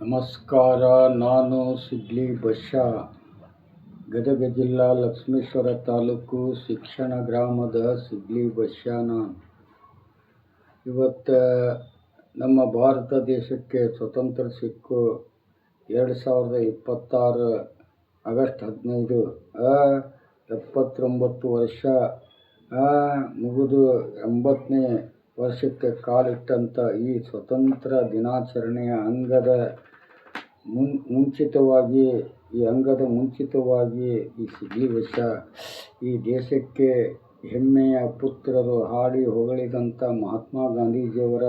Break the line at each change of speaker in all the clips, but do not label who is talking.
ನಮಸ್ಕಾರ. ನಾನು ಸಿಡ್ಲಿ ಬಶ್ಯಾ, ಗದಗ ಜಿಲ್ಲಾ ಲಕ್ಷ್ಮೇಶ್ವರ ತಾಲೂಕು ಶಿಕ್ಷಣ ಗ್ರಾಮದ ಸಿಡ್ಲಿ ಬಶ್ಯಾ. ಇವತ್ತು ನಮ್ಮ ಭಾರತ ದೇಶಕ್ಕೆ ಸ್ವತಂತ್ರ ಸಿಕ್ಕು 2026 ಆಗಸ್ಟ್ 15, 79 ವರ್ಷ ಮುಗಿದು 80ನೇ ವರ್ಷಕ್ಕೆ ಕಾಲಿಟ್ಟಂಥ ಈ ಸ್ವತಂತ್ರ ದಿನಾಚರಣೆಯ ಅಂಗದ ಮುಂಚಿತವಾಗಿ ಈ ಸಿಡ್ಲಿ ಬಶ್ಯಾ ಈ ದೇಶಕ್ಕೆ ಹೆಮ್ಮೆಯ ಪುತ್ರರು ಹಾಡಿ ಹೊಗಳಿದಂಥ ಮಹಾತ್ಮ ಗಾಂಧೀಜಿಯವರ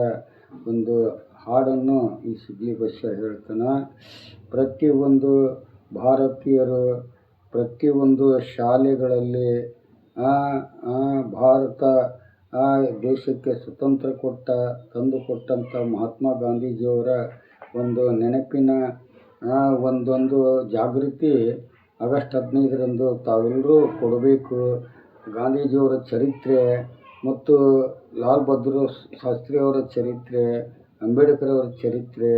ಒಂದು ಹಾಡನ್ನು ಈ ಸಿಡ್ಲಿ ಬಶ್ಯಾ ಹೇಳ್ತಾನೆ. ಪ್ರತಿಯೊಂದು ಭಾರತೀಯರು ಪ್ರತಿಯೊಂದು ಶಾಲೆಗಳಲ್ಲಿ ಭಾರತ ದೇಶಕ್ಕೆ ಸ್ವತಂತ್ರ ತಂದುಕೊಟ್ಟಂಥ ಮಹಾತ್ಮ ಗಾಂಧೀಜಿಯವರ ಒಂದು ನೆನಪಿನ ಒಂದೊಂದು ಜಾಗೃತಿ ಆಗಸ್ಟ್ 15ರಂದು ತಾವೆಲ್ಲರೂ ಕೊಡಬೇಕು. ಗಾಂಧೀಜಿಯವರ ಚರಿತ್ರೆ ಮತ್ತು ಲಾಲ್ ಬಹದ್ದೂರ್ ಶಾಸ್ತ್ರಿಯವರ ಚರಿತ್ರೆ, ಅಂಬೇಡ್ಕರ್ ಅವರ ಚರಿತ್ರೆ,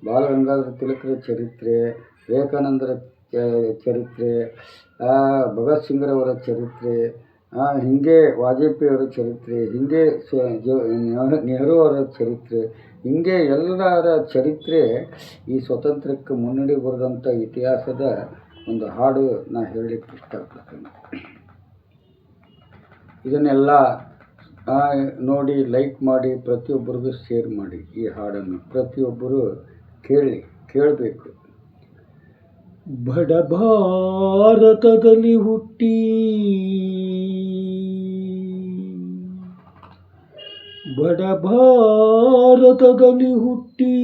ಬಾಲ ಗಂಗಾಧರ ತಿಲಕರ ಚರಿತ್ರೆ, ವಿವೇಕಾನಂದರ ಚರಿತ್ರೆ, ಭಗತ್ ಸಿಂಗ್ರವರ ಚರಿತ್ರೆ, ಹೀಗೆ ವಾಜಪೇಯಿಯವರ ಚರಿತ್ರೆ, ಹೀಗೆ ನೆಹರು ಅವರ ಚರಿತ್ರೆ, ಹೀಗೆ ಎಲ್ಲರ ಚರಿತ್ರೆ ಈ ಸ್ವಾತಂತ್ರ್ಯಕ್ಕೆ ಮುನ್ನಡೆ ಬರೆದಂಥ ಇತಿಹಾಸದ ಒಂದು ಹಾಡು ನಾ ಹೇಳಲಿಕ್ಕೆ ಇಷ್ಟಪಡ್ತೀನಿ. ಇದನ್ನೆಲ್ಲ ನೋಡಿ ಲೈಕ್ ಮಾಡಿ ಪ್ರತಿಯೊಬ್ಬರಿಗೂ ಶೇರ್ ಮಾಡಿ. ಈ ಹಾಡನ್ನು ಪ್ರತಿಯೊಬ್ಬರು ಕೇಳಬೇಕು. ಬಡ ಭಾರತದಲ್ಲಿ ಹುಟ್ಟಿ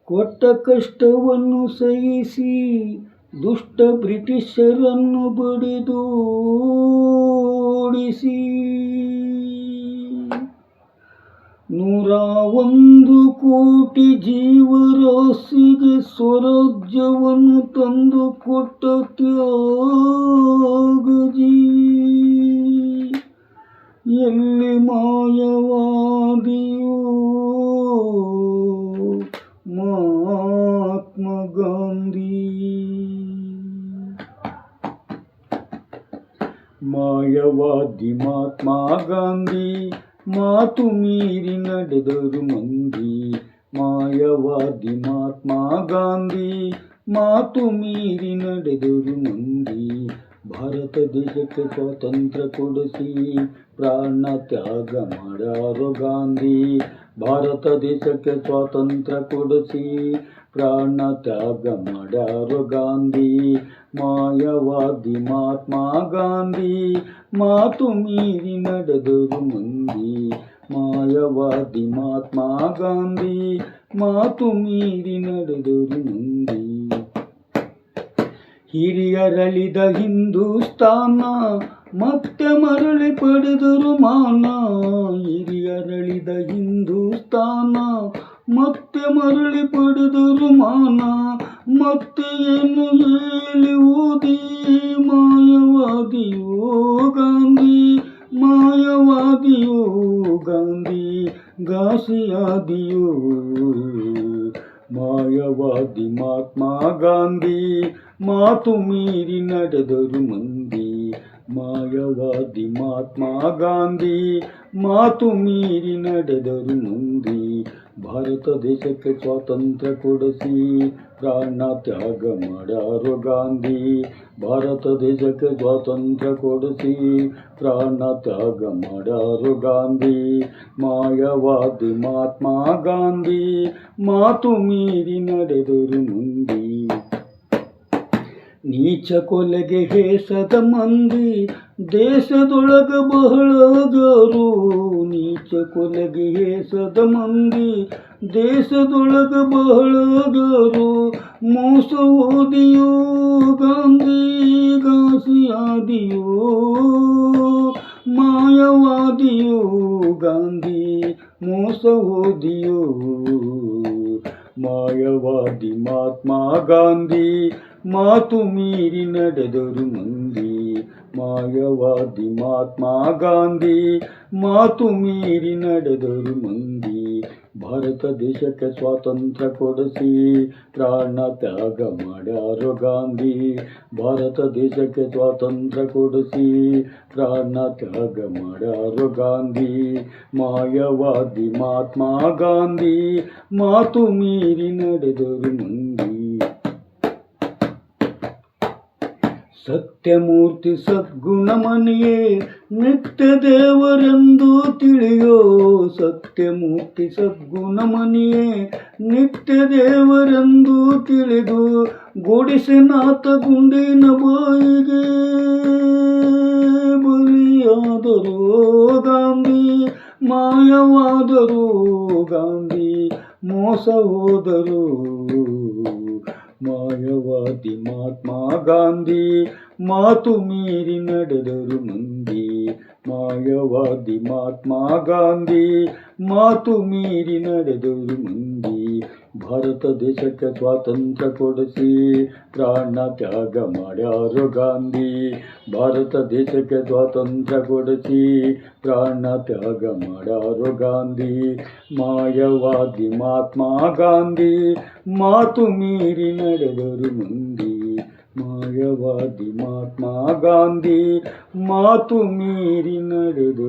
ಕೊಟ್ಟ ಕಷ್ಟವನ್ನು ಸಹಿಸಿ ದುಷ್ಟ ಬ್ರಿಟಿಷರನ್ನು ಬಡಿದೋಡಿಸಿ 101 ಕೋಟಿ ಜೀವರಾಶಿಗೆ ಸ್ವರಾಜ್ಯವನ್ನು ತಂದು ಕೊಟ್ಟ ತ್ಯಾಗಜೀವಿ ಎಲ್ಲಿ ಮಾಯವಾದಿಯೋ ಮಹಾತ್ಮ ಗಾಂಧಿ. ಮಾಯವಾದಿ ಮಹಾತ್ಮ ಗಾಂಧಿ ಮಾತು ಮೀರಿ ನಡೆದರು ಮಂದಿ. ಮಾಯವಾದಿ ಮಹಾತ್ಮ ಗಾಂಧಿ ಮಾತು ಮೀರಿ ನಡೆದರು ಮಂದಿ. ಭಾರತ ದೇಶಕ್ಕೆ ಸ್ವಾತಂತ್ರ್ಯ ಕೊಡಿಸಿ ಪ್ರಾಣ ತ್ಯಾಗ ಮಾಡ್ಯಾರೋ ಗಾಂಧಿ. ಭಾರತ ದೇಶಕ್ಕೆ ಸ್ವಾತಂತ್ರ್ಯ ಕೊಡಿಸಿ ಪ್ರಾಣ ತ್ಯಾಗ ಮಾಡ್ಯಾರೋ ಗಾಂಧಿ. ಮಾಯವಾದಿ ಮಹಾತ್ಮ ಗಾಂಧಿ ಮಾತು ಮೀರಿ ನಡೆದರು ಮಂದಿ. ಮಾಯವಾದಿ ಮಹಾತ್ಮ ಗಾಂಧಿ ಮಾತು ಮೀರಿ ನಡೆದರು ಮಂದಿ. ಹಿರಿಯರಳಿದ ಹಿಂದೂಸ್ತಾನ ಮತ್ತೆ ಮರಳಿ ಪಡೆದರು ಮಾನ. ಹಿರಿಯರಳಿದ ಹಿಂದೂಸ್ತಾನ ಮತ್ತೆ ಮರಳಿ ಪಡೆದರು ಮಾನ. ಮತ್ತೆ ಏನು ಹೇಳಿ ಓದಿ ಮಾಯವಾದಿಯೋ ಗಾಂಧಿ. ಮಾಯವಾದಿಯೋ ಗಾಂಧಿ ಘಾಸಿಯಾದಿಯೋ. ಮಾಯವಾದಿ ಮಹಾತ್ಮ ಗಾಂಧಿ ಮಾತು ಮೀರಿ ನಡೆದರು ಮಂದಿ. ಮಾಯವಾದಿ ಮಹಾತ್ಮ ಗಾಂಧಿ ಮಾತು ಮೀರಿ ನಡೆದರು ಮಂದಿ. ಭಾರತ ದೇಶಕ್ಕೆ ಸ್ವಾತಂತ್ರ್ಯ ಕೊಡಿಸಿ ಪ್ರಾಣ ತ್ಯಾಗ ಮಾಡ್ಯಾರೋ ಗಾಂಧಿ. ಭಾರತ ದೇಶಕ್ಕೆ ಸ್ವಾತಂತ್ರ್ಯ ಕೊಡಿಸಿ ಪ್ರಾಣ ತ್ಯಾಗ ಮಾಡ್ಯಾರೋ ಗಾಂಧಿ. ಮಾಯವಾದಿ ಮಹಾತ್ಮ ಗಾಂಧಿ ಮಾತು ಮೀರಿ ನಡೆದರು ಮಂದಿ. ನೀಚ ಕೊಲೆಗೆ ಹೇಸದ ಮಂದಿ ದೇಶದೊಳಗ ಬಹಳದರು. ನೀಚ ಕೊಲೆಗೆ ಹೇಸದ ಮಂದಿ ದೇಶದೊಳಗ ಬಹಳದರು. ಮೋಸ ಓದಿಯೋ ಗಾಂಧಿ ಘಾಸಿಯಾದಿಯೋ. ಮಾಯವಾದಿಯೋ ಗಾಂಧಿ ಮೋಸ ಓದಿಯೋ. ಮಾಯವಾದಿ ಮಹಾತ್ಮ ಗಾಂಧಿ ಮಾತು ಮೀರಿ ನಡೆದರು ಮಂದಿ. ಮಾಯವಾದಿ ಮಹಾತ್ಮ ಗಾಂಧಿ ಮಾತು ಮೀರಿ ನಡೆದರು ಮಂದಿ. ಭಾರತ ದೇಶಕ್ಕೆ ಸ್ವಾತಂತ್ರ್ಯ ಕೊಡಿಸಿ ಪ್ರಾಣ ತ್ಯಾಗ ಮಾಡ್ಯಾರು ಗಾಂಧಿ. ಭಾರತ ದೇಶಕ್ಕೆ ಸ್ವಾತಂತ್ರ್ಯ ಕೊಡಿಸಿ ಪ್ರಾಣ ತ್ಯಾಗ ಮಾಡ್ಯಾರು ಗಾಂಧಿ. ಮಾಯವಾದಿ ಮಹಾತ್ಮ ಗಾಂಧಿ ಮಾತು ಮೀರಿ ನಡೆದರು ಮಂದಿ. ಸತ್ಯಮೂರ್ತಿ ಸದ್ಗುಣಮನಿಯೇ ನಿತ್ಯ ದೇವರೆಂದು ತಿಳಿಯೋ. ಸತ್ಯಮೂರ್ತಿ ಸದ್ಗುಣಮನಿಯೇ ನಿತ್ಯ ದೇವರೆಂದು ತಿಳಿದು ಗೋಡಿಸನಾಥ ಗುಂಡಿನ ಬಾಯಿಗೆ ಬಲಿಯಾದರು ಗಾಂಧಿ. ಮಾಯವಾದರು ಗಾಂಧಿ, ಮೋಸ ಹೋದರು. ಮಾಯವಾದಿ ಮಹಾತ್ಮ ಗಾಂಧಿ ಮಾತು ಮೀರಿ ನಡೆದರು ಮಂದಿ. ಮಾಯವಾದಿ ಮಹಾತ್ಮ ಗಾಂಧಿ ಮಾತು ಮೀರಿ ನಡೆದರು ಮಂದಿ. ಭಾರತ ದೇಶಕ್ಕೆ ಸ್ವಾತಂತ್ರ್ಯ ಕೊಡಿಸಿ ಪ್ರಾಣ ತ್ಯಾಗ ಮಾಡ್ಯಾರು ಗಾಂಧಿ. ಭಾರತ ದೇಶಕ್ಕೆ ಸ್ವಾತಂತ್ರ್ಯ ಕೊಡಿಸಿ ಪ್ರಾಣ ತ್ಯಾಗ ಮಾಡ್ಯಾರು ಗಾಂಧಿ. ಮಾಯವಾದಿ ಮಹಾತ್ಮ ಗಾಂಧಿ ಮಾತು ಮೀರಿ ನಡೆದರು ಮಂದಿ. ಮಾಯವಾದಿ ಮಹಾತ್ಮ ಗಾಂಧಿ ಮಾತು ಮೀರಿ ನಡೆದರು.